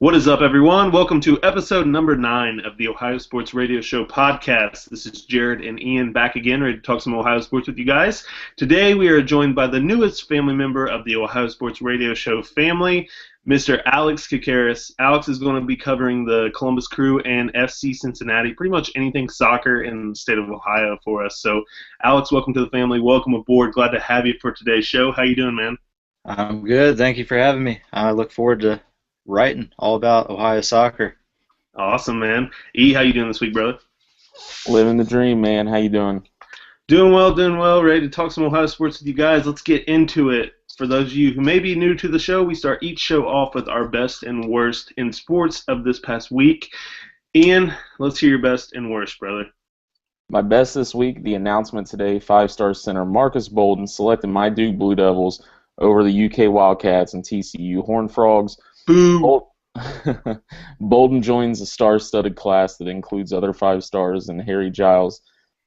What is up, everyone? Welcome to episode number 9 of the Ohio Sports Radio Show podcast. This is Jared and Ian back again, ready to talk some Ohio sports with you guys. Today, we are joined by the newest family member of the Ohio Sports Radio Show family, Mr. Alex Kakaris. Alex is going to be covering the Columbus Crew and FC Cincinnati, pretty much anything soccer in the state of Ohio for us. So, Alex, welcome to the family. Welcome aboard. Glad to have you for today's show. How you doing, man? I'm good. Thank you for having me. I look forward to writing all about Ohio soccer. Awesome, man. E, how you doing this week, brother? Living the dream, man. How you doing? Doing well. Ready to talk some Ohio sports with you guys. Let's get into it. For those of you who may be new to the show, we start each show off with our best and worst in sports of this past week. Ian, let's hear your best and worst, brother. My best this week, the announcement today, five-star center Marcus Bolden selected my Duke Blue Devils over the UK Wildcats and TCU Horned Frogs. Boo! Bolden joins a star-studded class that includes other five stars in Harry Giles,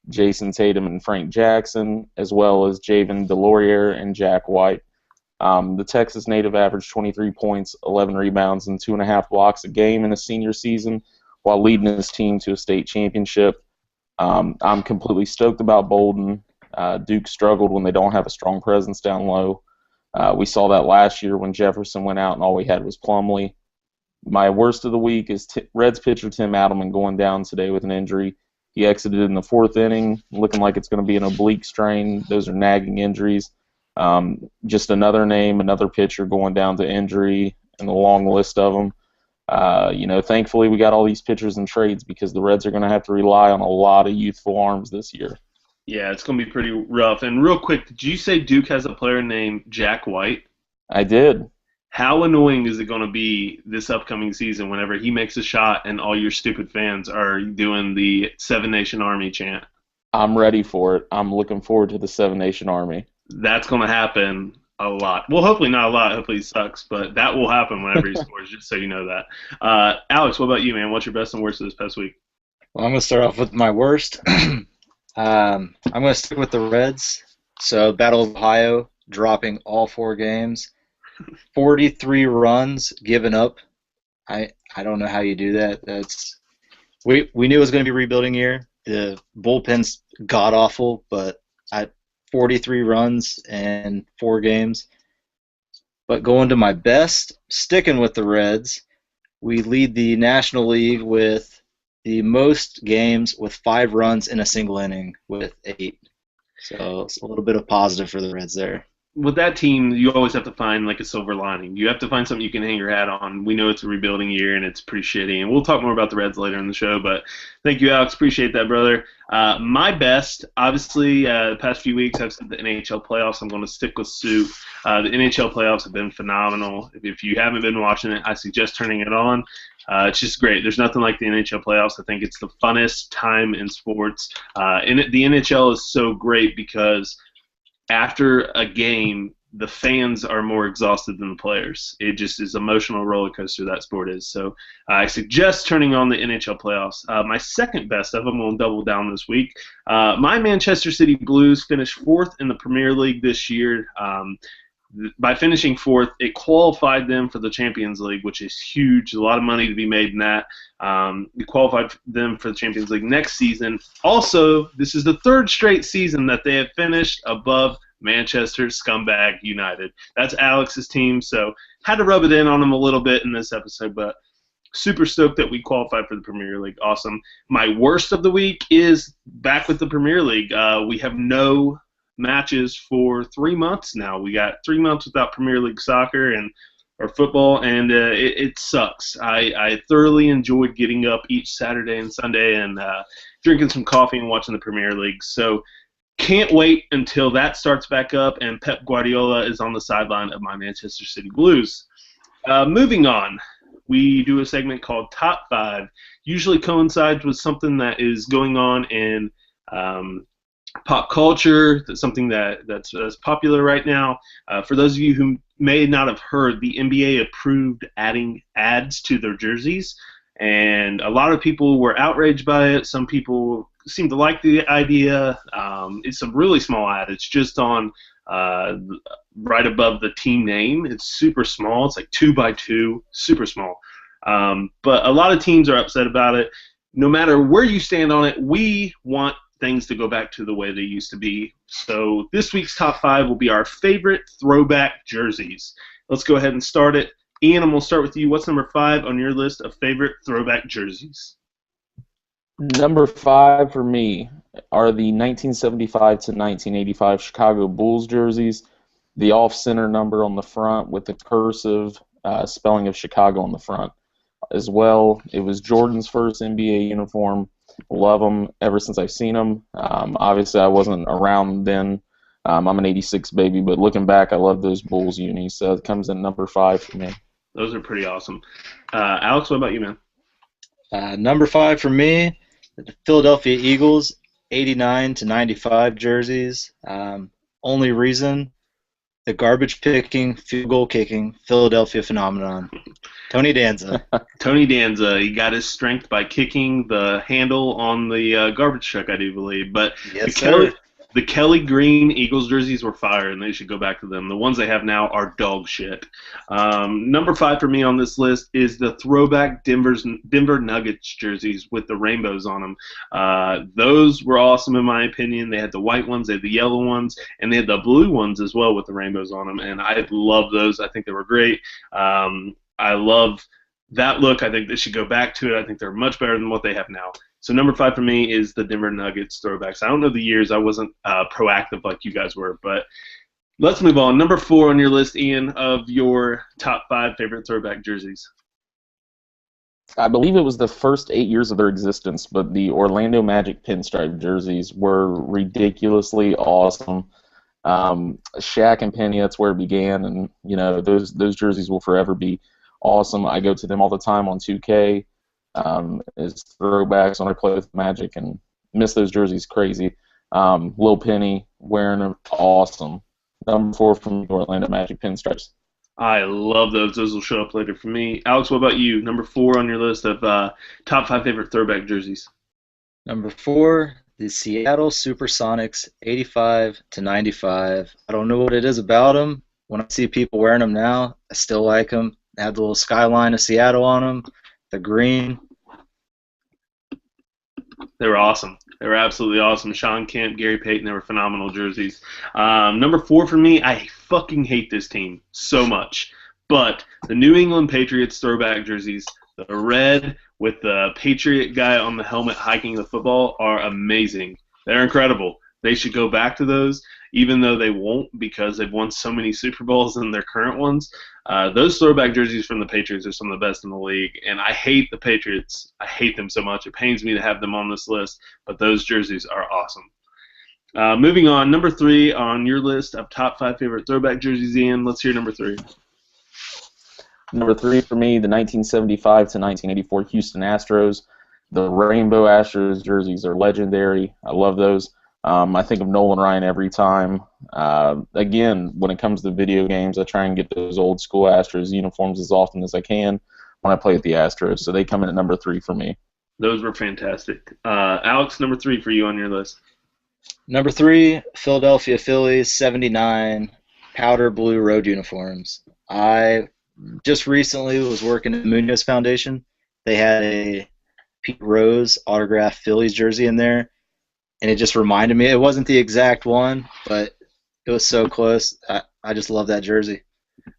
Jason Tatum, and Frank Jackson, as well as Javen Delorier and Jack White. The Texas native averaged 23 points, 11 rebounds, and 2.5 blocks a game in his senior season while leading his team to a state championship. I'm completely stoked about Bolden. Duke struggled when they don't have a strong presence down low. We saw that last year when Jefferson went out and all we had was Plumlee. My worst of the week is Reds pitcher Tim Adelman going down today with an injury. He exited in the 4th inning, looking like it's going to be an oblique strain. Those are nagging injuries. Just another name, another pitcher going down to injury, and a long list of them. Thankfully we got all these pitchers in trades because the Reds are going to have to rely on a lot of youthful arms this year. Yeah, it's going to be pretty rough. And real quick, did you say Duke has a player named Jack White? I did. How annoying is it going to be this upcoming season whenever he makes a shot and all your stupid fans are doing the Seven Nation Army chant? I'm ready for it. I'm looking forward to the Seven Nation Army. That's going to happen a lot. Well, hopefully not a lot. Hopefully he sucks, but that will happen whenever he scores, just so you know that. Alex, what about you, man? What's your best and worst of this past week? Well, I'm going to start off with my worst. I'm going to stick with the Reds. So, Battle of Ohio, dropping all 4 games. 43 runs given up. I don't know how you do that. We knew it was going to be rebuilding year. The bullpen's god-awful, but 43 runs in 4 games. But going to my best, sticking with the Reds, we lead the National League with the most games with 5 runs in a single inning with 8. So it's a little bit of positive for the Reds there. With that team, you always have to find like a silver lining. You have to find something you can hang your hat on. We know it's a rebuilding year and it's pretty shitty, and we'll talk more about the Reds later in the show, but thank you, Alex. Appreciate that, brother. My best, obviously, the past few weeks I've said the NHL playoffs. I'm going to stick with Sue. The NHL playoffs have been phenomenal. If you haven't been watching it, I suggest turning it on. It's just great. There's nothing like the NHL playoffs. I think it's the funnest time in sports. The NHL is so great because after a game, the fans are more exhausted than the players. It just is emotional roller coaster that sport is. So I suggest turning on the NHL playoffs. My second best of them, we'll double down this week. My Manchester City Blues finished 4th in the Premier League this year. By finishing 4th, it qualified them for the Champions League, which is huge. A lot of money to be made in that. It qualified them for the Champions League next season. Also, this is the 3rd straight season that they have finished above Manchester Scumbag United. That's Alex's team, so had to rub it in on him a little bit in this episode, but super stoked that we qualified for the Premier League. Awesome. My worst of the week is back with the Premier League. We have no matches for 3 months now. We got 3 months without Premier League soccer or football, and it sucks. I thoroughly enjoyed getting up each Saturday and Sunday and drinking some coffee and watching the Premier League. So can't wait until that starts back up and Pep Guardiola is on the sideline of my Manchester City Blues. Moving on, we do a segment called Top 5. Usually coincides with something that is going on in pop culture, that's something that's popular right now. For those of you who may not have heard, the NBA approved adding ads to their jerseys, and a lot of people were outraged by it. Some people seem to like the idea. It's a really small ad. It's just on right above the team name. It's super small. It's like 2 by 2, super small. But a lot of teams are upset about it. No matter where you stand on it, we want things to go back to the way they used to be. So this week's top 5 will be our favorite throwback jerseys. Let's go ahead and start it. Ian, I'm going to start with you. What's number 5 on your list of favorite throwback jerseys? Number 5 for me are the 1975 to 1985 Chicago Bulls jerseys. The off-center number on the front with the cursive spelling of Chicago on the front. As well, it was Jordan's first NBA uniform. Love them ever since I've seen them. Obviously, I wasn't around then. I'm an 86 baby, but looking back, I love those Bulls unis. So it comes in number 5 for me. Those are pretty awesome. Alex, what about you, man? Number 5 for me, the Philadelphia Eagles, 89 to 95 jerseys. Only reason, the garbage picking, field goal kicking, Philadelphia phenomenon. Tony Danza. Tony Danza. He got his strength by kicking the handle on the garbage truck, I do believe. But Yes, sir. the Kelly Green Eagles jerseys were fire, and they should go back to them. The ones they have now are dog shit. Number 5 for me on this list is the throwback Denver Nuggets jerseys with the rainbows on them. Those were awesome in my opinion. They had the white ones, they had the yellow ones, and they had the blue ones as well with the rainbows on them. And I love those. I think they were great. I love that look. I think they should go back to it. I think they're much better than what they have now. So number 5 for me is the Denver Nuggets throwbacks. I don't know the years. I wasn't proactive like you guys were, but let's move on. Number 4 on your list, Ian, of your top 5 favorite throwback jerseys. I believe it was the first 8 years of their existence, but the Orlando Magic pinstripe jerseys were ridiculously awesome. Shaq and Penny, that's where it began, and those jerseys will forever be awesome. I go to them all the time on 2K. As throwbacks when I play with Magic and miss those jerseys crazy. Lil Penny wearing them, awesome. Number 4 from the Orlando Magic pinstripes. I love those. Those will show up later for me. Alex, what about you? Number 4 on your list of top 5 favorite throwback jerseys. Number 4, the Seattle Supersonics, 85 to 95. I don't know what it is about them. When I see people wearing them now, I still like them. They have the little skyline of Seattle on them, the green. They were awesome. They were absolutely awesome. Sean Kemp, Gary Payton, they were phenomenal jerseys. Number 4 for me, I fucking hate this team so much. But the New England Patriots throwback jerseys, the red with the Patriot guy on the helmet hiking the football, are amazing. They're incredible. They should go back to those, even though they won't because they've won so many Super Bowls in their current ones. Those throwback jerseys from the Patriots are some of the best in the league, and I hate the Patriots. I hate them so much. It pains me to have them on this list, but those jerseys are awesome. Moving on, number 3 on your list of top 5 favorite throwback jerseys, Ian. Let's hear number 3. Number 3 for me, the 1975 to 1984 Houston Astros. The Rainbow Astros jerseys are legendary. I love those. I think of Nolan Ryan every time. Again, when it comes to video games, I try and get those old school Astros uniforms as often as I can when I play with the Astros. So they come in at number 3 for me. Those were fantastic. Alex, number 3 for you on your list. Number 3, Philadelphia Phillies, 79, powder blue road uniforms. I just recently was working at the Munoz Foundation. They had a Pete Rose autographed Phillies jersey in there. And it just reminded me, it wasn't the exact one, but it was so close. I just love that jersey.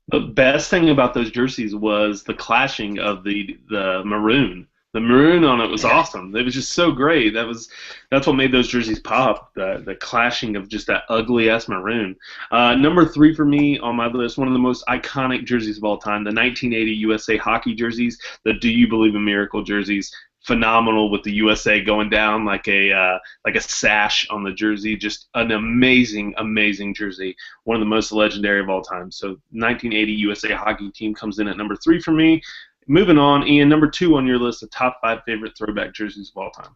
The best thing about those jerseys was the clashing of the maroon. The maroon on it was awesome. It was just so great. That's what made those jerseys pop. The clashing of just that ugly ass maroon. Number 3 for me on my list, one of the most iconic jerseys of all time, the 1980 USA hockey jerseys, the Do You Believe in Miracle jerseys. Phenomenal with the USA going down like a sash on the jersey. Just an amazing, amazing jersey. One of the most legendary of all time. So 1980 USA hockey team comes in at number 3 for me. Moving on, Ian, number 2 on your list of top 5 favorite throwback jerseys of all time.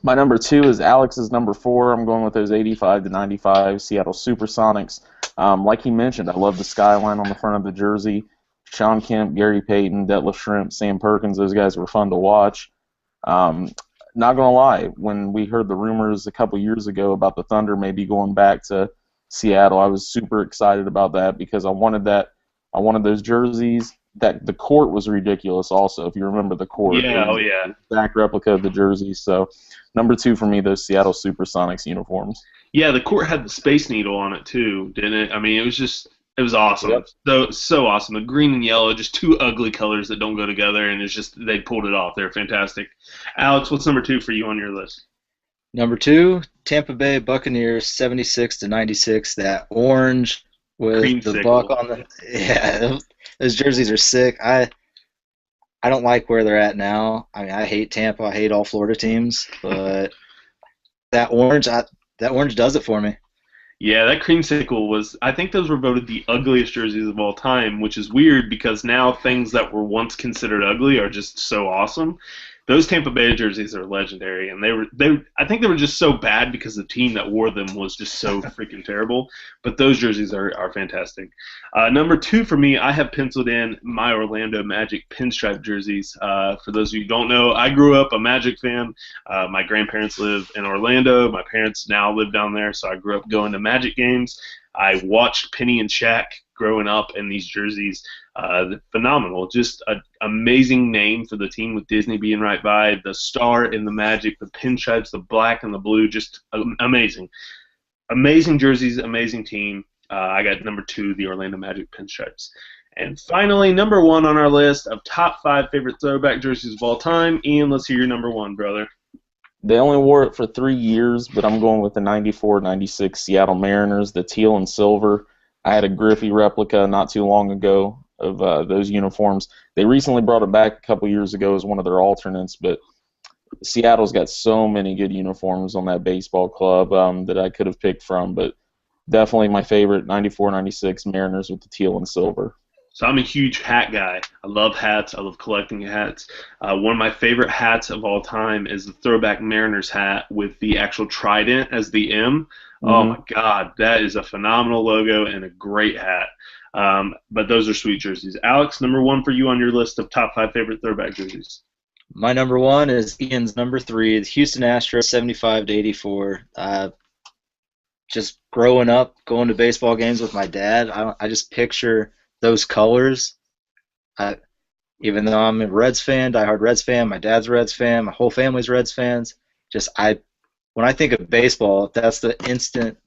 My number 2 is Alex's number 4. I'm going with those 85 to 95 Seattle Supersonics. Like he mentioned, I love the skyline on the front of the jersey. Sean Kemp, Gary Payton, Detlef Schrempf, Sam Perkins, those guys were fun to watch. Not going to lie, when we heard the rumors a couple years ago about the Thunder maybe going back to Seattle, I was super excited about that because I wanted those jerseys, that the court was ridiculous also, if you remember the court. Yeah, oh yeah. Exact replica of the jersey. So number 2 for me, those Seattle Supersonics uniforms. Yeah, the court had the Space Needle on it too, didn't it? I mean, it was awesome. Yep. So awesome. The green and yellow, just two ugly colors that don't go together, and it's just they pulled it off. They're fantastic. Alex, what's number 2 for you on your list? Number 2, Tampa Bay Buccaneers 76-96. That orange with the Creamsicle. buck on the those jerseys are sick. I don't like where they're at now. I mean, I hate Tampa. I hate all Florida teams, but that orange does it for me. Yeah, that creamsicle was. I think those were voted the ugliest jerseys of all time, which is weird because now things that were once considered ugly are just so awesome. Those Tampa Bay jerseys are legendary, and I think they were just so bad because the team that wore them was just so freaking terrible. But those jerseys are fantastic. Number 2 for me, I have penciled in my Orlando Magic pinstripe jerseys. For those of you who don't know, I grew up a Magic fan. My grandparents live in Orlando. My parents now live down there, so I grew up going to Magic games. I watched Penny and Shaq growing up in these jerseys. Phenomenal. Just an amazing name for the team with Disney being right by. The star in the Magic, the pinstripes, the black and the blue, just amazing. Amazing jerseys, amazing team. I got number 2, the Orlando Magic pinstripes. And finally, number 1 on our list of top 5 favorite throwback jerseys of all time. Ian, let's hear your number 1, brother. They only wore it for 3 years, but I'm going with the 94-96 Seattle Mariners, the teal and silver. I had a Griffey replica not too long ago of those uniforms. They recently brought it back a couple years ago as one of their alternates, but Seattle's got so many good uniforms on that baseball club that I could have picked from, but definitely my favorite, 94-96 Mariners with the teal and silver. So I'm a huge hat guy. I love hats. I love collecting hats. One of my favorite hats of all time is the throwback Mariners hat with the actual trident as the M. Oh, my God. That is a phenomenal logo and a great hat. But those are sweet jerseys. Alex, number 1 for you on your list of top 5 favorite throwback jerseys. My number 1 is Ian's number 3, the Houston Astros 75-84. Just growing up, going to baseball games with my dad, I just picture those colors. Even though I'm a Reds fan, diehard Reds fan, my dad's a Reds fan, my whole family's Reds fans. When I think of baseball, that's the instant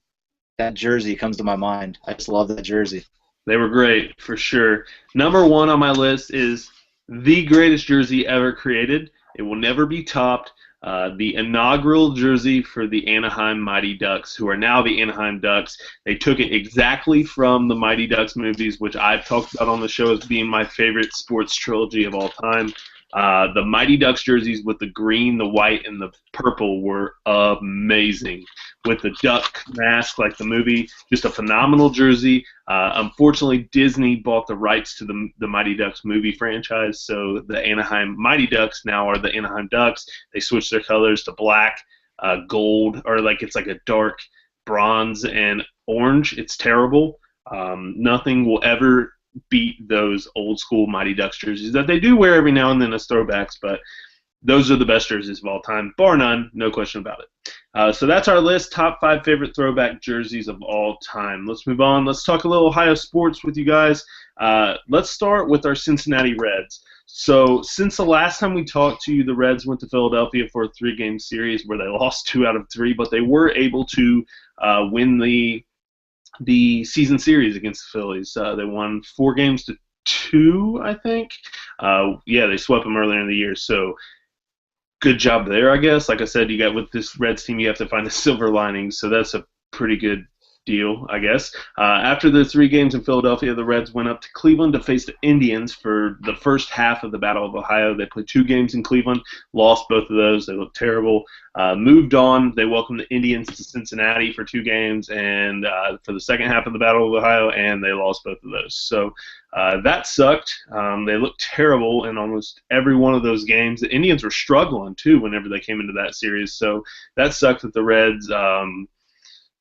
that jersey comes to my mind. I just love that jersey. They were great, for sure. Number 1 on my list is the greatest jersey ever created. It will never be topped. The inaugural jersey for the Anaheim Mighty Ducks, who are now the Anaheim Ducks. They took it exactly from the Mighty Ducks movies, which I've talked about on the show as being my favorite sports trilogy of all time. The Mighty Ducks jerseys with the green, the white, and the purple were amazing. With the duck mask, like the movie, just a phenomenal jersey. Unfortunately, Disney bought the rights to the Mighty Ducks movie franchise, so the Anaheim Mighty Ducks now are the Anaheim Ducks. They switched their colors to black, gold, or it's like a dark bronze and orange. It's terrible. Nothing will ever beat those old school Mighty Ducks jerseys that they do wear every now and then as throwbacks, but those are the best jerseys of all time, bar none, no question about it. So that's our list, top 5 favorite throwback jerseys of all time. Let's move on. Let's talk a little Ohio sports with you guys. Let's start with our Cincinnati Reds. So since the last time we talked to you, the Reds went to Philadelphia for a 3-game series where they lost 2 out of 3, but they were able to win the season series against the Phillies. They won 4-2, I think. They swept them earlier in the year, so good job there, I guess. Like I said, you got with this Reds team, you have to find a silver lining, so that's a pretty good deal, I guess. After the 3 games in Philadelphia, the Reds went up to Cleveland to face the Indians for the first half of the Battle of Ohio. They played 2 games in Cleveland, lost both of those. They looked terrible. Moved on. They welcomed the Indians to Cincinnati for 2 games and for the second half of the Battle of Ohio, and they lost both of those. So that sucked. They looked terrible in almost every one of those games. The Indians were struggling, too, whenever they came into that series. So that sucked that the Reds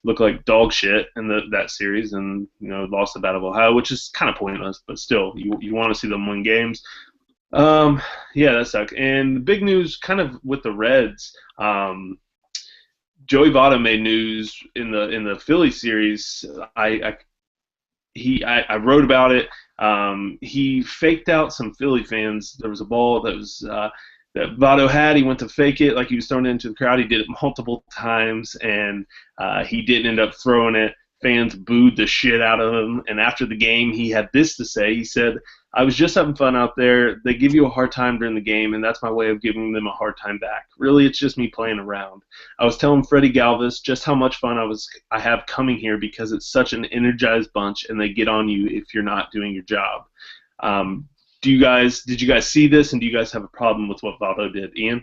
look like dog shit in that series and lost the Battle of Ohio, which is kind of pointless, but still, you want to see them win games. That sucked. And the big news kind of with the Reds, Joey Votto made news in the Philly series. I wrote about it. He faked out some Philly fans. There was a ball that Votto had. He went to fake it like he was throwing it into the crowd. He did it multiple times, and he didn't end up throwing it. Fans booed the shit out of him. And after the game, he had this to say. He said, "I was just having fun out there. They give you a hard time during the game, and that's my way of giving them a hard time back. Really, it's just me playing around. I was telling Freddie Galvis just how much fun I have coming here because it's such an energized bunch, and they get on you if you're not doing your job." Did you guys see this, and do you guys have a problem with what Votto did, Ian?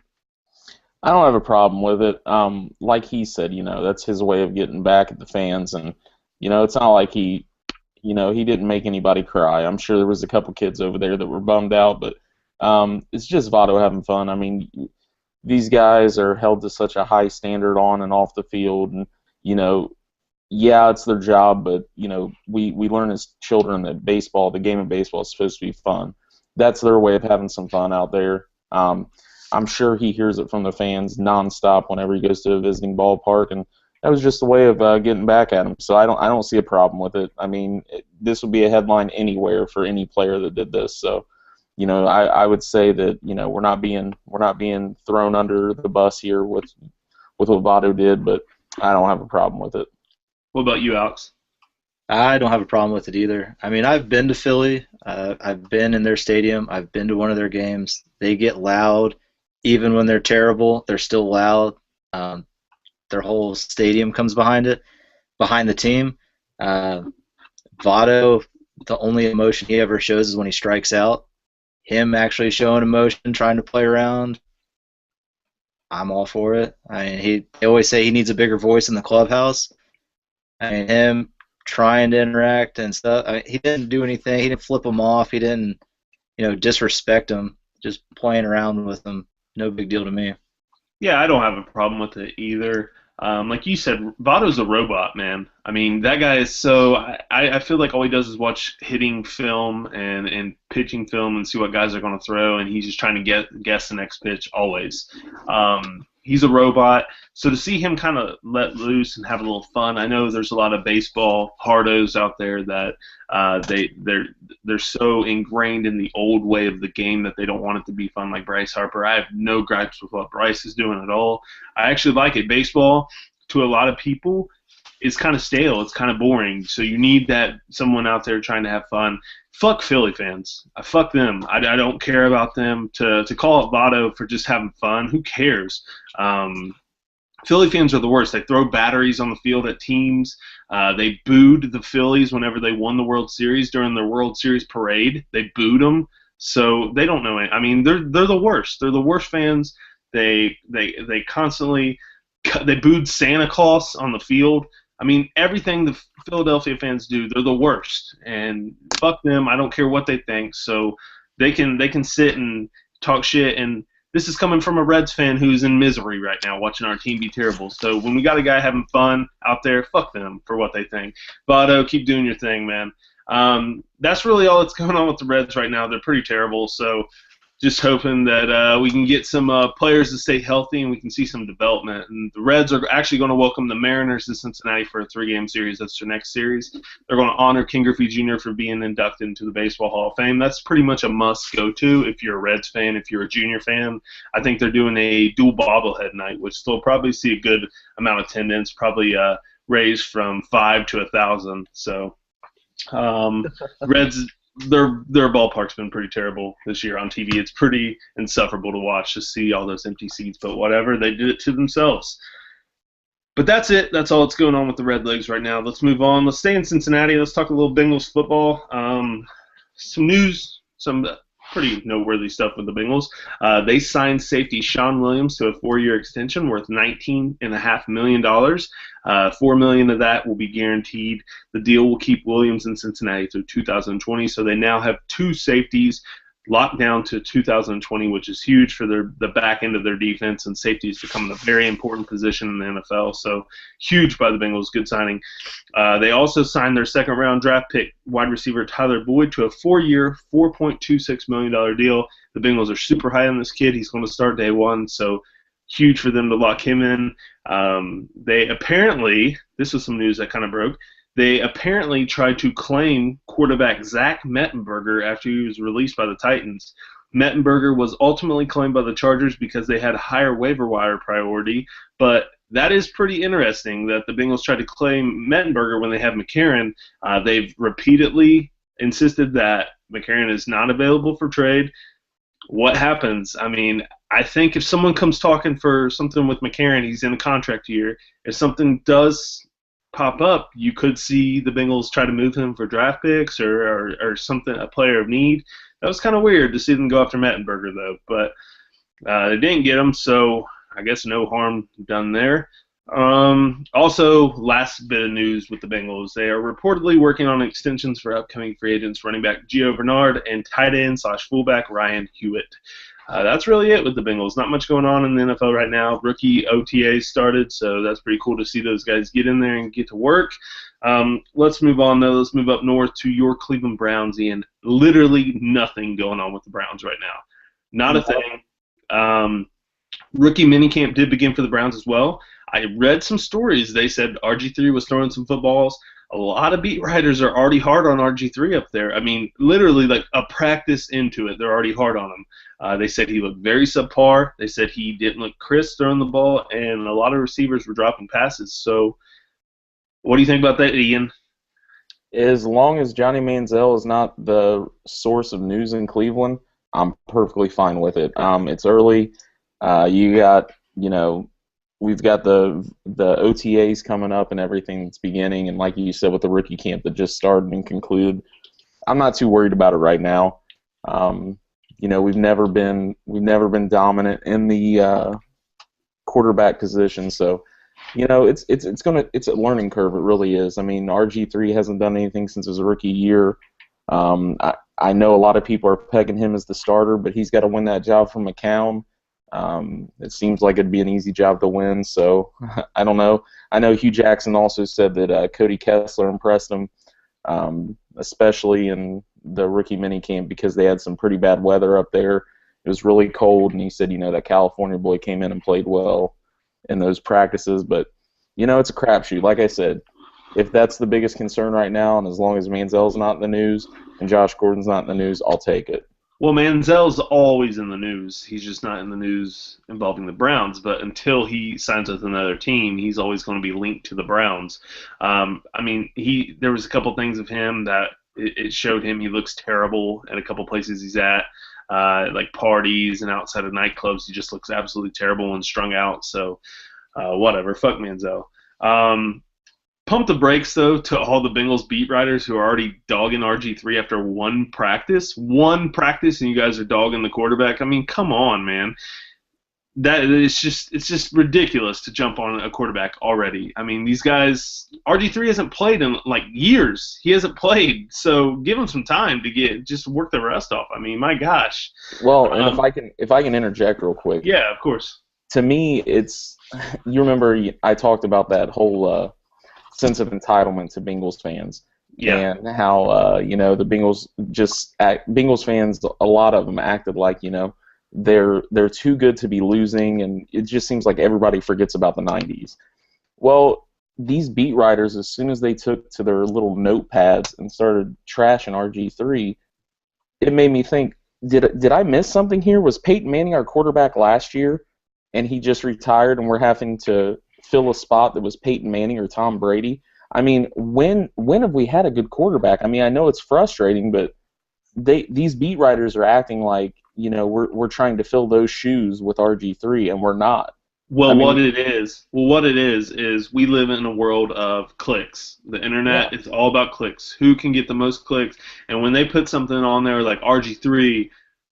I don't have a problem with it. Like he said, that's his way of getting back at the fans, and it's not like he didn't make anybody cry. I'm sure there was a couple kids over there that were bummed out, but it's just Votto having fun. I mean, these guys are held to such a high standard on and off the field, and yeah, it's their job, but we learn as children that the game of baseball, is supposed to be fun. That's their way of having some fun out there. I'm sure he hears it from the fans nonstop whenever he goes to a visiting ballpark, and that was just a way of getting back at him. So I don't see a problem with it. I mean, this would be a headline anywhere for any player that did this. So, I would say that we're not being thrown under the bus here with what Votto did, but I don't have a problem with it. What about you, Alex? I don't have a problem with it either. I mean, I've been to Philly. I've been in their stadium. I've been to one of their games. They get loud. Even when they're terrible, they're still loud. Their whole stadium comes behind the team. Votto, the only emotion he ever shows is when he strikes out. Him actually showing emotion, trying to play around, I'm all for it. I mean, they always say he needs a bigger voice in the clubhouse. I mean, him trying to interact and stuff. I mean, he didn't do anything. He didn't flip him off. He didn't, disrespect him. Just playing around with him. No big deal to me. Yeah, I don't have a problem with it either. Like you said, Votto's a robot, man. I mean, that guy is so. I feel like all he does is watch hitting film and pitching film and see what guys are going to throw, and he's just trying to guess the next pitch always. He's a robot. So to see him kind of let loose and have a little fun, I know there's a lot of baseball hardos out there that they're so ingrained in the old way of the game that they don't want it to be fun, like Bryce Harper. I have no gripes with what Bryce is doing at all. I actually like it. Baseball, to a lot of people, is kind of stale. It's kind of boring. So you need someone out there trying to have fun. Fuck Philly fans. Fuck them. I don't care about them. To call it Votto for just having fun, who cares? Philly fans are the worst. They throw batteries on the field at teams. They booed the Phillies whenever they won the World Series during their World Series parade. They booed them. So they don't know it. I mean, they're the worst. They're the worst fans. They constantly they booed Santa Claus on the field. I mean, everything the Philadelphia fans do, they're the worst. And fuck them. I don't care what they think. So they can sit and talk shit. And this is coming from a Reds fan who's in misery right now watching our team be terrible. So when we got a guy having fun out there, fuck them for what they think. Votto, keep doing your thing, man. That's really all that's going on with the Reds right now. They're pretty terrible. So just hoping that we can get some players to stay healthy and we can see some development. And the Reds are actually going to welcome the Mariners to Cincinnati for a 3-game series. That's their next series. They're going to honor King Griffey Jr. for being inducted into the Baseball Hall of Fame. That's pretty much a must-go-to if you're a Reds fan, if you're a Junior fan. I think they're doing a dual bobblehead night, which they'll probably see a good amount of attendance, probably raised from 5 to 1,000. So Reds... Their ballpark's been pretty terrible this year on TV. It's pretty insufferable to watch to see all those empty seats, but whatever, they did it to themselves. But that's it. That's all that's going on with the Red Legs right now. Let's move on. Let's stay in Cincinnati. Let's talk a little Bengals football. Some news, some pretty noteworthy stuff with the Bengals. They signed safety Sean Williams to a 4-year extension worth $19.5 million. $4 million of that will be guaranteed. The deal will keep Williams in Cincinnati through 2020, so they now have 2 safeties locked down to 2020, which is huge for the back end of their defense, and safety is becoming a very important position in the NFL. So huge by the Bengals, good signing. They also signed their second-round draft pick, wide receiver Tyler Boyd, to a 4-year, $4.26 million deal. The Bengals are super high on this kid. He's going to start day one, so huge for them to lock him in. They apparently, this was some news that kind of broke, They apparently tried to claim quarterback Zach Mettenberger after he was released by the Titans. Mettenberger was ultimately claimed by the Chargers because they had higher waiver wire priority, but that is pretty interesting that the Bengals tried to claim Mettenberger when they have McCarron. They've repeatedly insisted that McCarron is not available for trade. What happens? I mean, I think if someone comes talking for something with McCarron, he's in a contract year. If something does pop up, you could see the Bengals try to move him for draft picks or something, a player of need. That was kind of weird to see them go after Mettenberger, though. But they didn't get him, so I guess no harm done there. Also, last bit of news with the Bengals. They are reportedly working on extensions for upcoming free agents running back Gio Bernard and tight end / fullback Ryan Hewitt. That's really it with the Bengals. Not much going on in the NFL right now. Rookie OTAs started, so that's pretty cool to see those guys get in there and get to work. Let's move on, though. Let's move up north to your Cleveland Browns, Ian. Literally nothing going on with the Browns right now. Not a thing. Rookie minicamp did begin for the Browns as well. I read some stories. They said RG3 was throwing some footballs. A lot of beat writers are already hard on RG3 up there. I mean, literally like a practice into it, they're already hard on him. They said he looked very subpar. They said he didn't look crisp throwing the ball, and a lot of receivers were dropping passes. So what do you think about that, Ian? As long as Johnny Manziel is not the source of news in Cleveland, I'm perfectly fine with it. It's early. We've got the OTAs coming up and everything that's beginning, and like you said, with the rookie camp that just started and concluded, I'm not too worried about it right now. We've never been dominant in the quarterback position, so it's a learning curve. It really is. I mean, RG3 hasn't done anything since his rookie year. I know a lot of people are pegging him as the starter, but he's got to win that job from McCown. It seems like it'd be an easy job to win, so I don't know. I know Hugh Jackson also said that Cody Kessler impressed him, especially in the rookie minicamp because they had some pretty bad weather up there. It was really cold, and he said, that California boy came in and played well in those practices, but, it's a crapshoot. Like I said, if that's the biggest concern right now, and as long as Manziel's not in the news and Josh Gordon's not in the news, I'll take it. Well, Manziel's always in the news. He's just not in the news involving the Browns. But until he signs with another team, he's always going to be linked to the Browns. There was a couple things of him that it showed him he looks terrible at a couple places he's at, like parties and outside of nightclubs. He just looks absolutely terrible and strung out. So, whatever. Fuck Manziel. Pump the brakes, though, to all the Bengals beat writers who are already dogging RG3 after one practice, and you guys are dogging the quarterback. I mean, come on, man. It's just ridiculous to jump on a quarterback already. I mean, these guys, RG3 hasn't played in like years. He hasn't played, so give him some time to just work the rest off. I mean, my gosh. Well, and if I can interject real quick. Yeah, of course. To me, you remember I talked about that whole sense of entitlement to Bengals fans. Yeah. And how the Bengals fans, a lot of them acted like they're too good to be losing, and it just seems like everybody forgets about the 90s. Well, these beat writers, as soon as they took to their little notepads and started trashing RG3, it made me think, did I miss something here? Was Peyton Manning our quarterback last year, and he just retired, and we're having to fill a spot that was Peyton Manning or Tom Brady? I mean, when have we had a good quarterback? I mean, I know it's frustrating, but these beat writers are acting like we're trying to fill those shoes with RG3, and we're not. Well, what it is we live in a world of clicks. The internet is all about clicks. Who can get the most clicks? And when they put something on there like RG3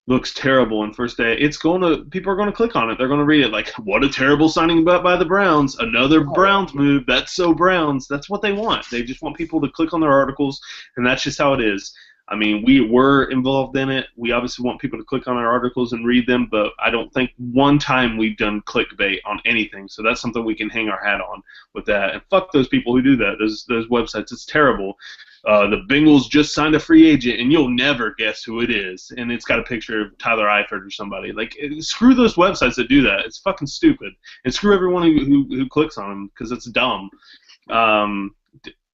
looks terrible in first day, people are going to click on it. They're going to read it like, what a terrible signing by the Browns. Another Browns move. That's so Browns. That's what they want. They just want people to click on their articles, and that's just how it is. I mean, we were involved in it. We obviously want people to click on our articles and read them, but I don't think one time we've done clickbait on anything. So that's something we can hang our hat on with that. And fuck those people who do that. Those websites. It's terrible. The Bengals just signed a free agent, and you'll never guess who it is. And it's got a picture of Tyler Eifert or somebody. Like, screw those websites that do that. It's fucking stupid. And screw everyone who clicks on them because it's dumb.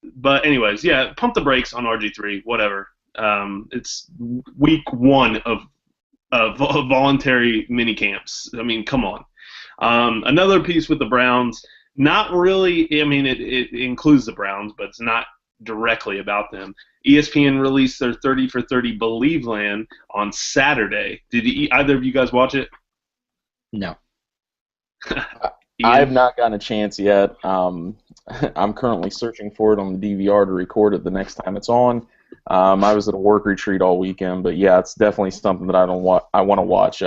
But anyways, yeah, pump the brakes on RG3. Whatever. It's week one of voluntary mini camps. I mean, come on. Another piece with the Browns, not really. I mean, it includes the Browns, but it's not directly about them. ESPN released their 30 for 30 Believe Land on Saturday. Did either of you guys watch it? No. I have not gotten a chance yet. I'm currently searching for it on the DVR to record it the next time it's on. I was at a work retreat all weekend, but yeah, it's definitely something that I want to watch.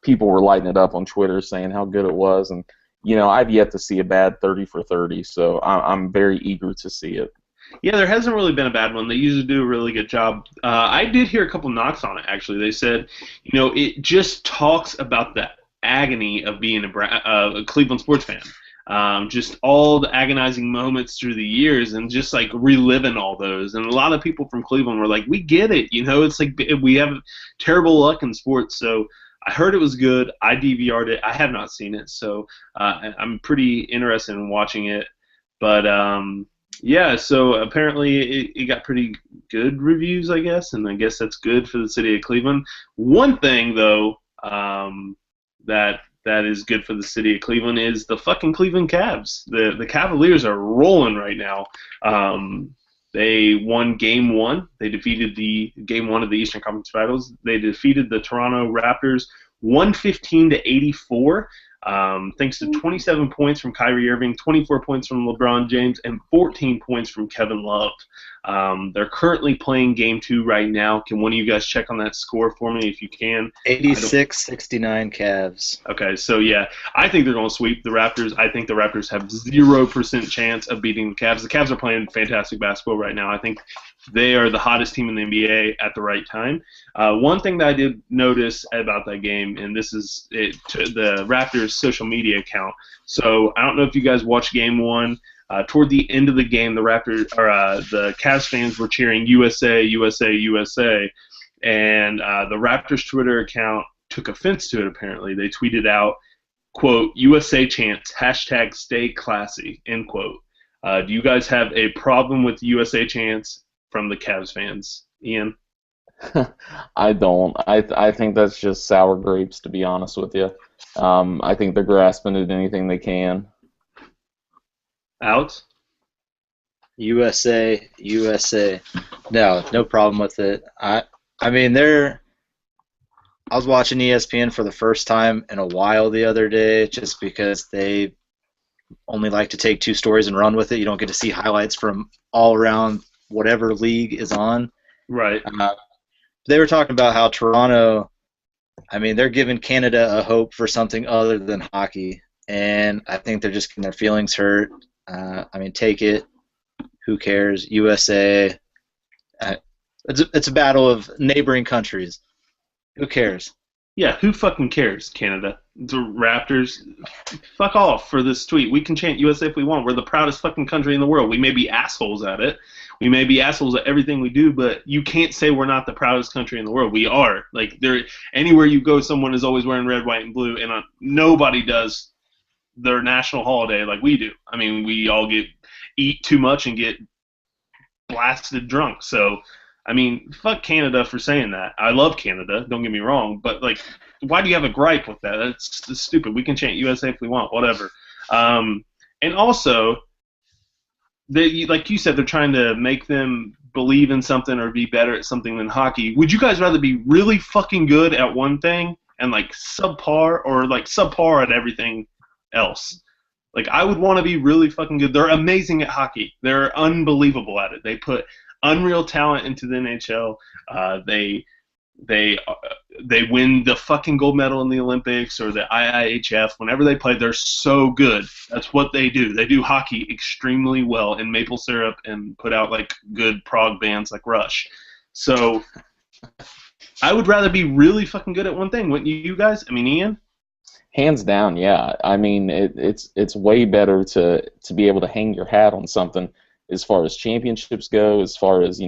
People were lighting it up on Twitter saying how good it was, and I've yet to see a bad 30 for 30, so I'm very eager to see it. Yeah, there hasn't really been a bad one. They usually do a really good job. I did hear a couple knocks on it, actually. They said, it just talks about the agony of being a Cleveland sports fan. Just all the agonizing moments through the years and just like reliving all those. And a lot of people from Cleveland were like, we get it. It's like we have terrible luck in sports. So I heard it was good. I DVR'd it. I have not seen it. So I'm pretty interested in watching it. But yeah, so apparently it got pretty good reviews, I guess. And I guess that's good for the city of Cleveland. One thing, though, that is good for the city of Cleveland is the fucking Cleveland Cavs. The Cavaliers are rolling right now. They won Game 1. They defeated the Game 1 of the Eastern Conference Finals. They defeated the Toronto Raptors 115-84. Thanks to 27 points from Kyrie Irving, 24 points from LeBron James, and 14 points from Kevin Love. They're currently playing Game 2 right now. Can one of you guys check on that score for me if you can? 86-69 Cavs. Okay, so yeah, I think they're going to sweep the Raptors. I think the Raptors have 0% chance of beating the Cavs. The Cavs are playing fantastic basketball right now. I think they are the hottest team in the NBA at the right time. One thing that I did notice about that game, and this is the Raptors' social media account. So I don't know if you guys watched Game 1. Toward the end of the game, the Cavs fans were cheering USA, USA, USA, and the Raptors Twitter account took offense to it. Apparently, they tweeted out, "quote USA chants hashtag Stay classy," end quote. Do you guys have a problem with USA chants from the Cavs fans, Ian? I don't. I think that's just sour grapes, to be honest with you. I think they're grasping at anything they can. Out? USA, USA. No problem with it. I mean, I was watching ESPN for the first time in a while the other day just because they only like to take two stories and run with it. You don't get to see highlights from all around whatever league is on. Right. They were talking about how Toronto, I mean, they're giving Canada a hope for something other than hockey, and I think they're just getting their feelings hurt. I mean, take it. Who cares? USA. It's a battle of neighboring countries. Who cares? Yeah, who fucking cares, Canada? The Raptors, fuck off for this tweet. We can chant USA if we want. We're the proudest fucking country in the world. We may be assholes at it. We may be assholes at everything we do, but you can't say we're not the proudest country in the world. We are. Like, anywhere you go, someone is always wearing red, white, and blue, and nobody does their national holiday like we do. I mean, we all eat too much and get blasted drunk. So, I mean, fuck Canada for saying that. I love Canada, don't get me wrong, but, like, why do you have a gripe with that? That's stupid. We can chant USA if we want, whatever. And also, like you said, they're trying to make them believe in something or be better at something than hockey. Would you guys rather be really fucking good at one thing and, like, subpar, or, like, subpar at everything else? Like, I would want to be really fucking good. They're amazing at hockey. They're unbelievable at it. They put unreal talent into the NHL. They win the fucking gold medal in the Olympics or the IIHF. Whenever they play, they're so good. That's what they do. They do hockey extremely well in maple syrup and put out, like, good prog bands like Rush. So I would rather be really fucking good at one thing. Wouldn't you guys? I mean, Ian? Hands down, yeah. I mean, it's way better to be able to hang your hat on something as far as championships go, as far as,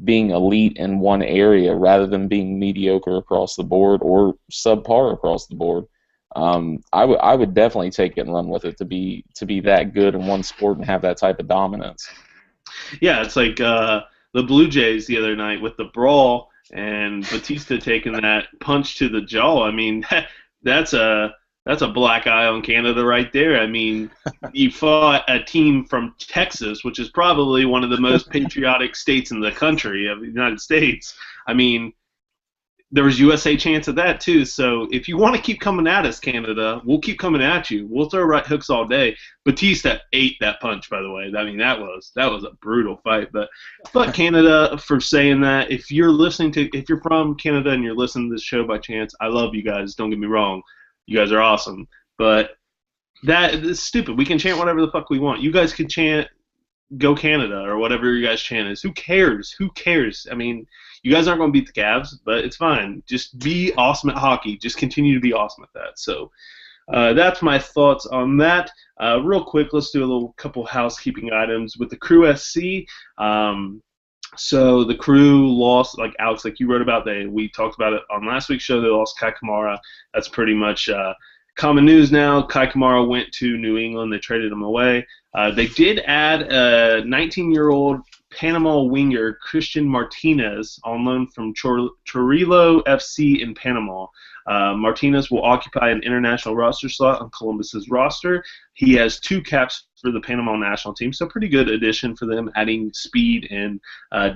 being elite in one area rather than being mediocre across the board or subpar across the board. I would definitely take it and run with it to be that good in one sport and have that type of dominance. Yeah, it's like the Blue Jays the other night with the brawl and Batista taking that punch to the jaw. I mean, that's a that's a black eye on Canada right there. I mean, you fought a team from Texas, which is probably one of the most patriotic states in the country of the United States. I mean, there was USA chance of that too. So if you want to keep coming at us, Canada, we'll keep coming at you. We'll throw right hooks all day. Batista ate that punch, by the way. I mean, that was a brutal fight. But fuck Canada for saying that. If you're from Canada and you're listening to this show by chance, I love you guys. Don't get me wrong, you guys are awesome. But that is stupid. We can chant whatever the fuck we want. You guys could chant "Go Canada" or whatever you guys chant is. Who cares? Who cares? I mean, you guys aren't going to beat the Cavs, but it's fine. Just be awesome at hockey. Just continue to be awesome at that. So that's my thoughts on that. Real quick, let's do a little couple housekeeping items with the Crew SC. So the Crew lost, like Alex, like you wrote about. We talked about it on last week's show. They lost Kai Kamara. That's pretty much common news now. Kai Kamara went to New England. They traded him away. They did add a 19-year-old Panama winger, Christian Martinez, on loan from Chorrillo FC in Panama. Martinez will occupy an international roster slot on Columbus's roster. He has 2 caps for the Panama national team, so pretty good addition for them, adding speed and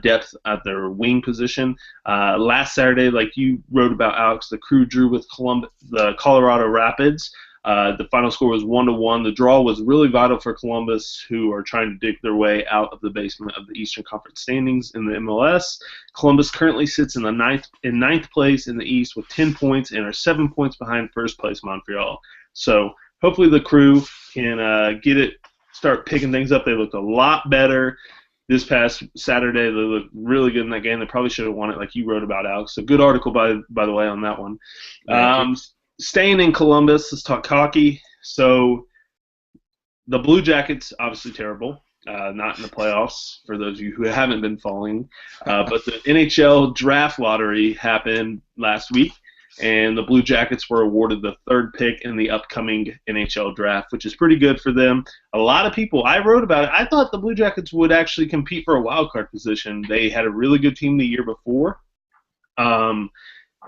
depth at their wing position. Last Saturday, like you wrote about, Alex, the Crew drew with the Colorado Rapids. The final score was 1-1. The draw was really vital for Columbus, who are trying to dig their way out of the basement of the Eastern Conference standings in the MLS. Columbus currently sits in ninth place in the East with 10 points and are 7 points behind first place Montreal. So hopefully the Crew can start picking things up. They looked a lot better this past Saturday. They looked really good in that game. They probably should have won it, like you wrote about, Alex. So good article, by the way, on that one. Staying in Columbus, let's talk hockey. So the Blue Jackets, obviously terrible, not in the playoffs for those of you who haven't been following. But the NHL draft lottery happened last week, and the Blue Jackets were awarded the 3rd pick in the upcoming NHL draft, which is pretty good for them. A lot of people, I wrote about it, I thought the Blue Jackets would actually compete for a wild card position. They had a really good team the year before.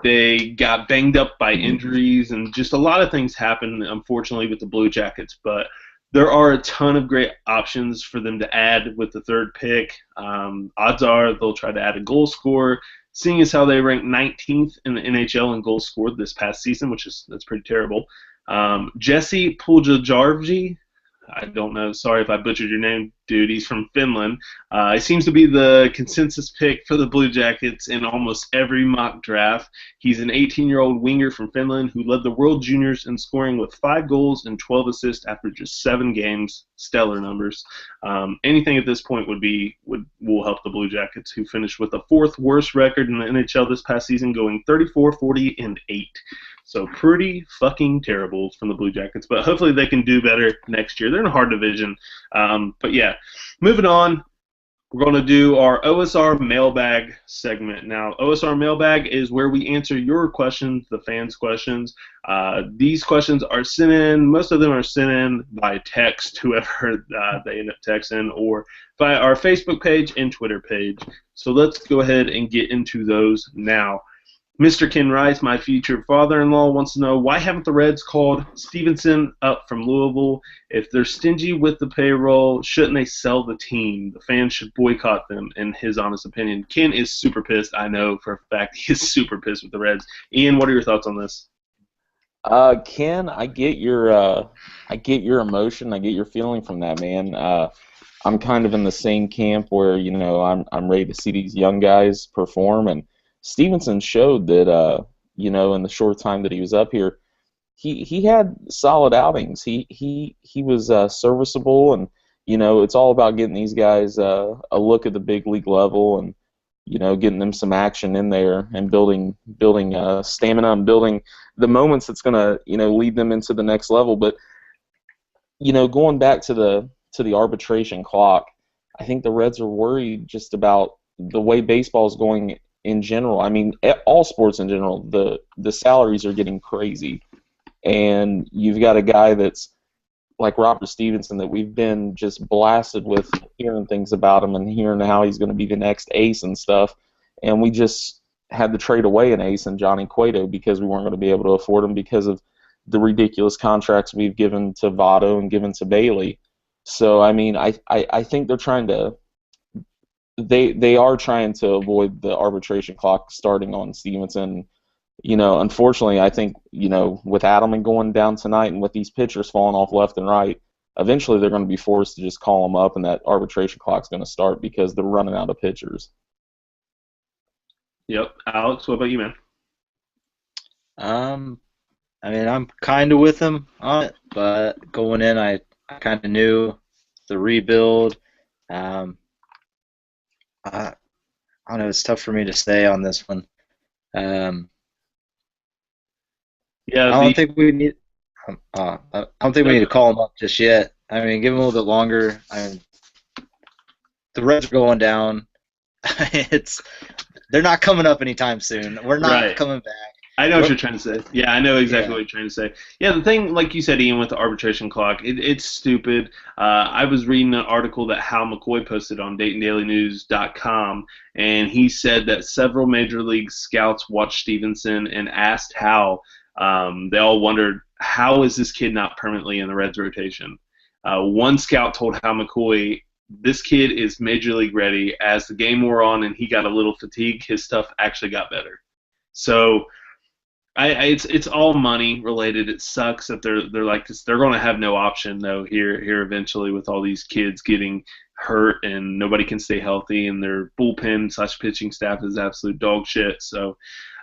They got banged up by injuries, and just a lot of things happened, unfortunately, with the Blue Jackets. But there are a ton of great options for them to add with the 3rd pick. Odds are they'll try to add a goal scorer, seeing as how they ranked 19th in the NHL in goals scored this past season, that's pretty terrible. Jesse Puljujarvi, I don't know. Sorry if I butchered your name, dude. He's from Finland. He seems to be the consensus pick for the Blue Jackets in almost every mock draft. He's an 18-year-old winger from Finland who led the World Juniors in scoring with 5 goals and 12 assists after just 7 games. Stellar numbers. Anything at this point will help the Blue Jackets, who finished with the 4th worst record in the NHL this past season, going 34, 40, and 8. So pretty fucking terrible from the Blue Jackets, but hopefully they can do better next year. They're in a hard division. But yeah, moving on, we're going to do our OSR mailbag segment. Now, OSR mailbag is where we answer your questions, the fans' questions. These questions are sent in, most of them are sent in by text, whoever they end up texting, or by our Facebook page and Twitter page. So let's go ahead and get into those now. Mr. Ken Rice, my future father-in-law, wants to know, why haven't the Reds called Stevenson up from Louisville? If they're stingy with the payroll, shouldn't they sell the team? The fans should boycott them, in his honest opinion. Ken is super pissed. I know for a fact he is super pissed with the Reds. Ian, what are your thoughts on this? Ken, I get your emotion. I get your feeling from that, man. I'm kind of in the same camp where, I'm ready to see these young guys perform, and Stevenson showed that, in the short time that he was up here, he had solid outings. He was serviceable, and it's all about getting these guys a look at the big league level, and getting them some action in there, and building stamina, and building the moments that's gonna lead them into the next level. But going back to the arbitration clock, I think the Reds are worried just about the way baseball is going in general. I mean, all sports in general, the salaries are getting crazy, and you've got a guy that's like Robert Stevenson that we've been just blasted with hearing things about him and hearing how he's going to be the next ace and stuff, and we just had to trade away an ace in Johnny Cueto because we weren't going to be able to afford him because of the ridiculous contracts we've given to Votto and given to Bailey. So I mean, I think they're trying to they are trying to avoid the arbitration clock starting on Stevenson. Unfortunately, I think, with Adelman going down tonight and with these pitchers falling off left and right, eventually they're going to be forced to just call them up, and that arbitration clock's going to start because they're running out of pitchers. Yep. Alex, what about you, man? I mean, I'm kind of with him on it, but going in, I kind of knew the rebuild. I don't know. It's tough for me to say on this one. Yeah, I don't think we need. I don't think we need to call him up just yet. I mean, give him a little bit longer. I mean, the Reds are going down. They're not coming up anytime soon. We're not coming back. I know what you're trying to say. Yeah, I know exactly what you're trying to say. Yeah, the thing, like you said, Ian, with the arbitration clock, it's stupid. I was reading an article that Hal McCoy posted on DaytonDailyNews.com, and he said that several Major League scouts watched Stevenson and asked Hal. They all wondered, how is this kid not permanently in the Reds rotation? One scout told Hal McCoy, this kid is Major League ready. As the game wore on and he got a little fatigued, his stuff actually got better. So it's all money related. It sucks that they're like this. They're going to have no option though here eventually with all these kids getting hurt and nobody can stay healthy and their bullpen/pitching staff is absolute dog shit. So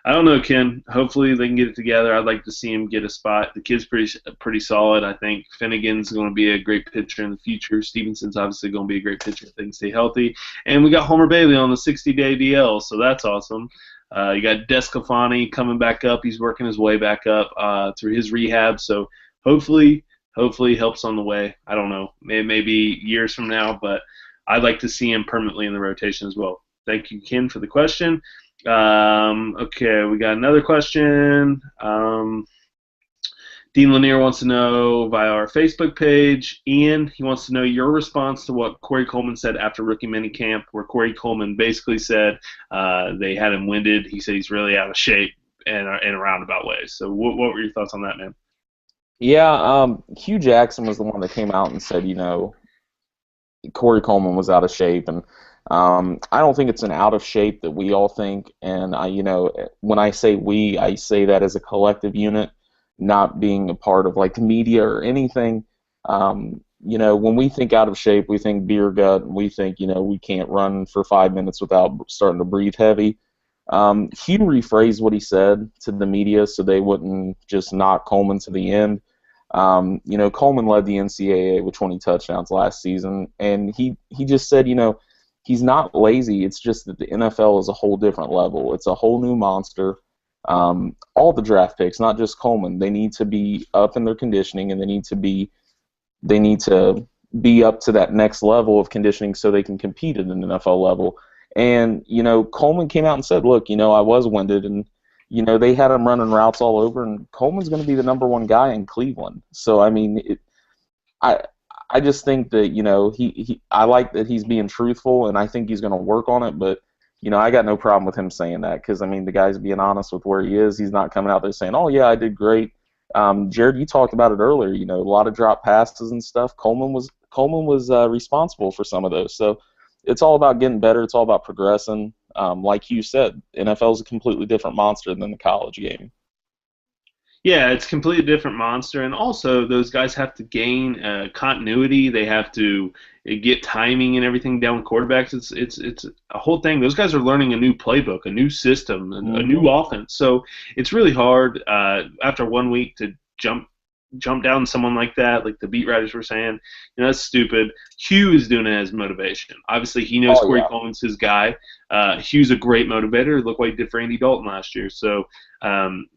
I don't know, Ken. Hopefully they can get it together. I'd like to see him get a spot. The kid's pretty solid. I think Finnegan's going to be a great pitcher in the future. Stevenson's obviously going to be a great pitcher if they can stay healthy. And we got Homer Bailey on the 60-day DL, so that's awesome. You got Descafani coming back up. He's working his way back up through his rehab. So hopefully helps on the way. I don't know. Maybe years from now, but I'd like to see him permanently in the rotation as well. Thank you, Ken, for the question. Okay, we got another question. Dean Lanier wants to know via our Facebook page. Ian, he wants to know your response to what Corey Coleman said after rookie minicamp, where Corey Coleman basically said they had him winded. He said he's really out of shape in a roundabout way. So what were your thoughts on that, man? Yeah, Hugh Jackson was the one that came out and said, Corey Coleman was out of shape, and I don't think it's an out of shape that we all think. And when I say we, I say that as a collective unit, not being a part of like the media or anything. When we think out of shape, we think beer gut, and we think we can't run for 5 minutes without starting to breathe heavy. He rephrased what he said to the media so they wouldn't just knock Coleman to the end. Coleman led the NCAA with 20 touchdowns last season, and he just said, he's not lazy. It's just that the NFL is a whole different level. It's a whole new monster. All the draft picks, not just Coleman, they need to be up in their conditioning, and they need to be up to that next level of conditioning so they can compete at an NFL level. And Coleman came out and said, "Look, I was winded, and they had him running routes all over, and Coleman's going to be the number one guy in Cleveland." So I mean, I just think that I like that he's being truthful, and I think he's going to work on it. But I got no problem with him saying that because I mean the guy's being honest with where he is. He's not coming out there saying, "Oh yeah, I did great." Jared, you talked about it earlier. A lot of drop passes and stuff. Coleman was responsible for some of those. So it's all about getting better. It's all about progressing. Like you said, NFL is a completely different monster than the college game. Yeah, it's a completely different monster, and also those guys have to gain continuity. They have to get timing and everything down with quarterbacks. It's a whole thing. Those guys are learning a new playbook, a new system, a new offense. So it's really hard after 1 week to jump down someone like that, like the beat writers were saying. That's stupid. Hugh is doing it as motivation. Obviously, he knows Corey Coleman's his guy. Hugh's a great motivator. Look what he did for Andy Dalton last year. So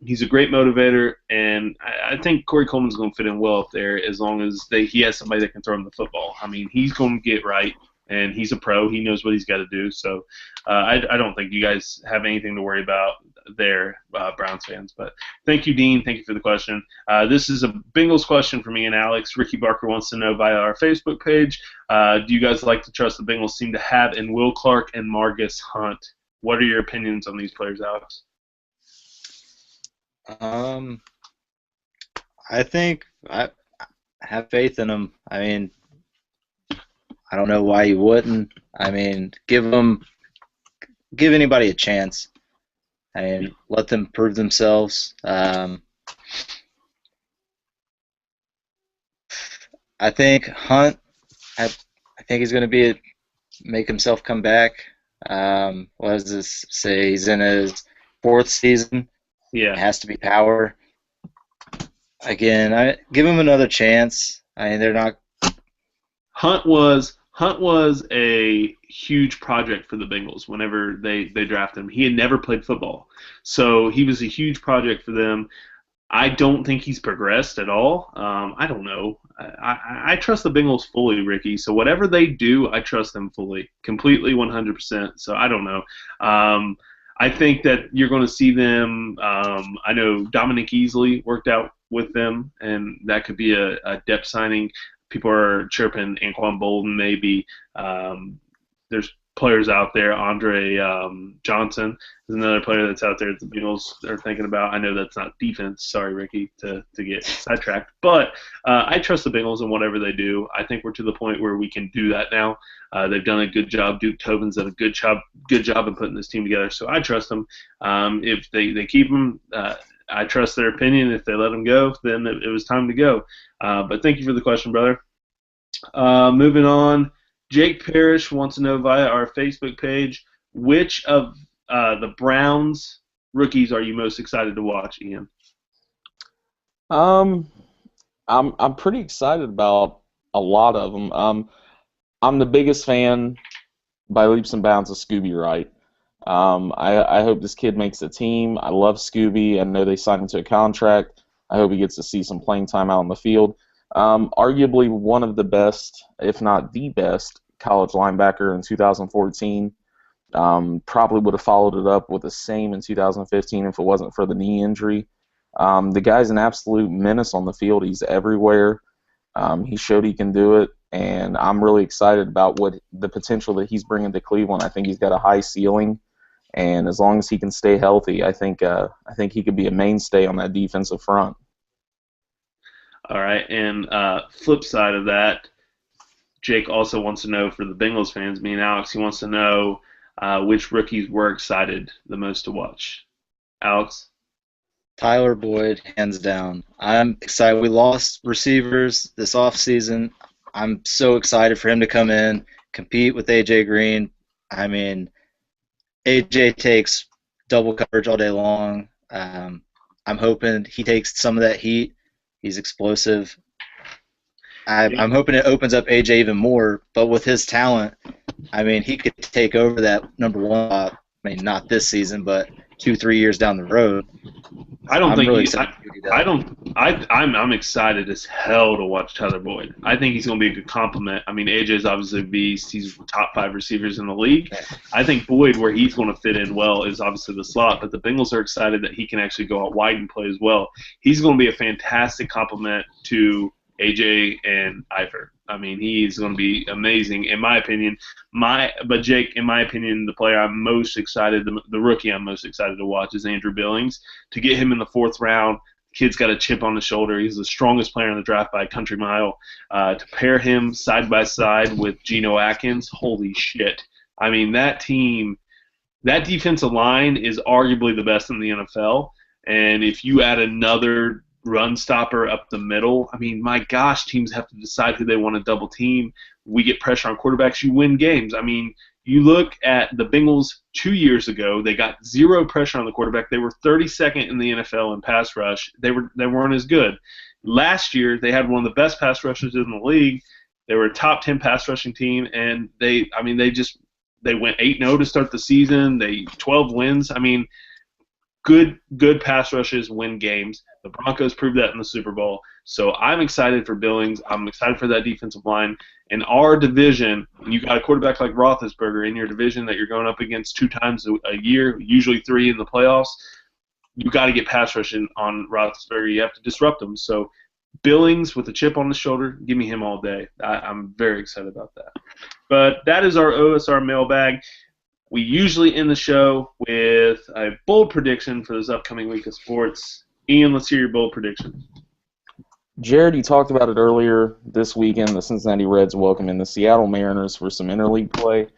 he's a great motivator, and I think Corey Coleman's going to fit in well up there as long as he has somebody that can throw him the football. I mean, he's going to get right. and he's a pro. He knows what he's got to do. So I don't think you guys have anything to worry about there, Browns fans. But thank you, Dean. Thank you for the question. This is a Bengals question for me and Alex. Ricky Barker wants to know via our Facebook page, do you guys like to trust the Bengals seem to have in Will Clark and Margus Hunt? What are your opinions on these players, Alex? I think I have faith in him. I mean, I don't know why you wouldn't. I mean, give anybody a chance. I mean, let them prove themselves. I think Hunt. I think he's going to make himself come back. What does this say? He's in his 4th season. Yeah, it has to be power. Again, I give him another chance. I mean, they're not. Hunt was a huge project for the Bengals whenever they drafted him. He had never played football, so he was a huge project for them. I don't think he's progressed at all. I don't know. I trust the Bengals fully, Ricky. So whatever they do, I trust them fully, completely, 100%. So I don't know. I think that you're going to see them. I know Dominic Easley worked out with them, and that could be a depth signing. People are chirping Anquan Bolden maybe. There's players out there. Andre Johnson is another player that's out there that the Bengals are thinking about. I know that's not defense. Sorry, Ricky, to get sidetracked. But I trust the Bengals in whatever they do. I think we're to the point where we can do that now. They've done a good job. Duke Tobin's done a good job in putting this team together. So I trust them. If they keep them, I trust their opinion. If they let them go, then it was time to go. But thank you for the question, brother. Moving on. Jake Parrish wants to know via our Facebook page, which of the Browns rookies are you most excited to watch, Ian? I'm pretty excited about a lot of them. I'm the biggest fan by leaps and bounds of Scooby Wright. I hope this kid makes the team. I love Scooby. I know they signed him to a contract. I hope he gets to see some playing time out on the field. Arguably one of the best, if not the best, college linebacker in 2014. Probably would have followed it up with the same in 2015 if it wasn't for the knee injury. The guy's an absolute menace on the field. He's everywhere. He showed he can do it, and I'm really excited about what the potential that he's bringing to Cleveland. I think he's got a high ceiling, and as long as he can stay healthy, I think he could be a mainstay on that defensive front. All right, and flip side of that, Jake also wants to know for the Bengals fans, me and Alex, he wants to know which rookies we're excited the most to watch. Alex? Tyler Boyd, hands down. I'm excited. We lost receivers this offseason. I'm so excited for him to come in, compete with A.J. Green. I mean, A.J. takes double coverage all day long. I'm hoping he takes some of that heat. He's explosive. I'm hoping it opens up A.J. even more, but with his talent, I mean, he could take over that number one spot. I mean, not this season, but 2-3 years down the road. I'm excited as hell to watch Tyler Boyd. I think he's going to be a good compliment. I mean, AJ's obviously a beast. He's top 5 receivers in the league. I think Boyd, where he's going to fit in well, is obviously the slot. But the Bengals are excited that he can actually go out wide and play as well. He's going to be a fantastic compliment to AJ and Eifert. I mean, he's going to be amazing, in my opinion. But Jake, in my opinion, the player I'm most excited, the rookie I'm most excited to watch is Andrew Billings. To get him in the 4th round, the kid's got a chip on his shoulder. He's the strongest player in the draft by a country mile. To pair him side by side with Geno Atkins, holy shit. I mean, that team, that defensive line is arguably the best in the NFL. And if you add another run stopper up the middle, I mean, my gosh, teams have to decide who they want to double team. We get pressure on quarterbacks, you win games. I mean, you look at the Bengals 2 years ago, they got zero pressure on the quarterback. They were 32nd in the NFL in pass rush. They weren't as good. Last year, they had one of the best pass rushers in the league. They were a top 10 pass rushing team, and they went 8-0 to start the season. 12 wins. I mean, good pass rushes win games. The Broncos proved that in the Super Bowl. So I'm excited for Billings. I'm excited for that defensive line. In our division, when you got a quarterback like Roethlisberger in your division that you're going up against 2 times a year, usually 3 in the playoffs, you got to get pass rushing on Roethlisberger. You have to disrupt him. So Billings with a chip on the shoulder, give me him all day. I'm very excited about that. But that is our OSR mailbag. We usually end the show with a bold prediction for this upcoming week of sports. Ian, let's hear your bold prediction. Jared, you talked about it earlier. This weekend, the Cincinnati Reds welcome in the Seattle Mariners for some interleague play.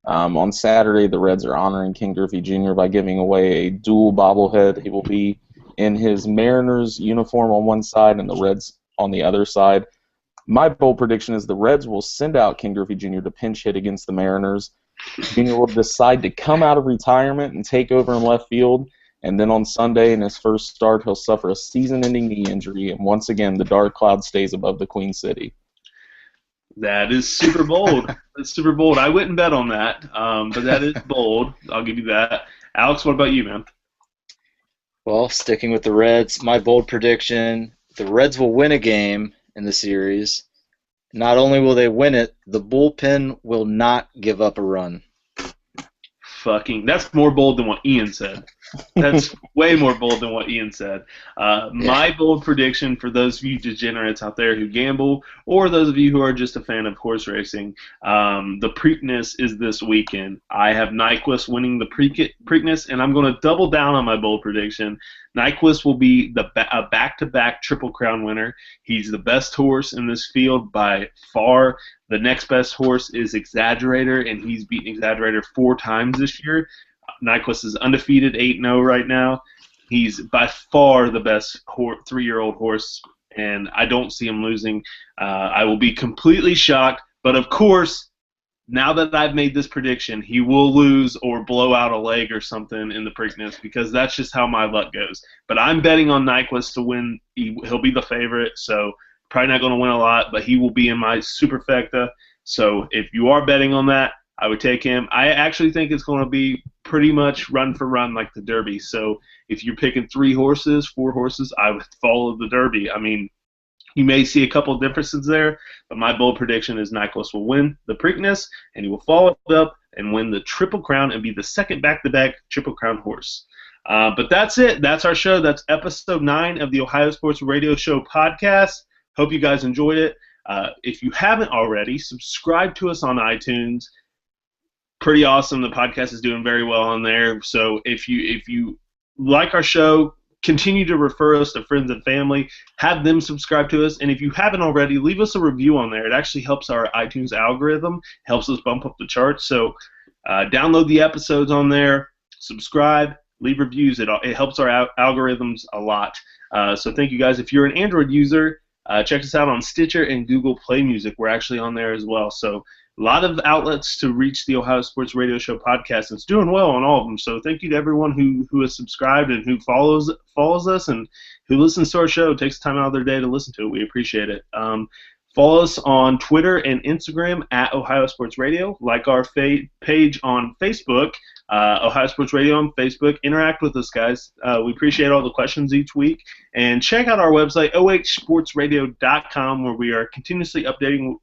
On Saturday, the Reds are honoring King Griffey Jr. by giving away a dual bobblehead. He will be in his Mariners uniform on one side and the Reds on the other side. My bold prediction is the Reds will send out King Griffey Jr. to pinch hit against the Mariners. Jr. will decide to come out of retirement and take over in left field, and then on Sunday in his first start, he'll suffer a season-ending knee injury, and once again, the dark cloud stays above the Queen City. That is super bold. That's super bold. I wouldn't bet on that, but that is bold. I'll give you that. Alex, what about you, man? Well, sticking with the Reds, my bold prediction, the Reds will win a game in the series. Not only will they win it, the bullpen will not give up a run. That's more bold than what Ian said. That's way more bold than what Ian said. My bold prediction for those of you degenerates out there who gamble, or those of you who are just a fan of horse racing, the Preakness is this weekend. I have Nyquist winning the Preakness, and I'm going to double down on my bold prediction. Nyquist will be a back-to-back Triple Crown winner. He's the best horse in this field by far. The next best horse is Exaggerator, and he's beaten Exaggerator 4 times this year. Nyquist is undefeated 8-0 right now. He's by far the best 3-year-old horse, and I don't see him losing. I will be completely shocked, but of course, now that I've made this prediction, he will lose or blow out a leg or something in the Preakness because that's just how my luck goes. But I'm betting on Nyquist to win. He'll be the favorite, so probably not going to win a lot, but he will be in my superfecta. So if you are betting on that, I would take him. I actually think it's going to be pretty much run for run like the Derby. So if you're picking 4 horses, I would follow the Derby. I mean, you may see a couple of differences there, but my bold prediction is Nyquist will win the Preakness, and he will follow it up and win the Triple Crown and be the second back-to-back Triple Crown horse. But that's it. That's our show. That's episode 9 of the Ohio Sports Radio Show podcast. Hope you guys enjoyed it. If you haven't already, subscribe to us on iTunes. Pretty awesome. The podcast is doing very well on there. So if you like our show, continue to refer us to friends and family. Have them subscribe to us. And if you haven't already, leave us a review on there. It actually helps our iTunes algorithm, helps us bump up the charts. So download the episodes on there, subscribe, leave reviews. It helps our algorithms a lot. So thank you guys. If you're an Android user, check us out on Stitcher and Google Play Music. We're actually on there as well. So a lot of outlets to reach the Ohio Sports Radio Show podcast. It's doing well on all of them. So thank you to everyone who has subscribed and who follows us and who listens to our show, takes time out of their day to listen to it. We appreciate it. Follow us on Twitter and Instagram at Ohio Sports Radio. Like our page on Facebook, Ohio Sports Radio on Facebook. Interact with us, guys. We appreciate all the questions each week. And check out our website, ohsportsradio.com, where we are continuously updating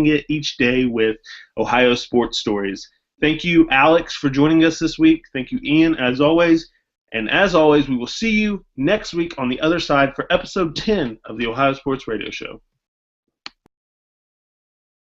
it each day with Ohio sports stories. Thank you, Alex, for joining us this week. Thank you, Ian, as always. And as always, we will see you next week on the other side for episode 10 of the Ohio Sports Radio Show.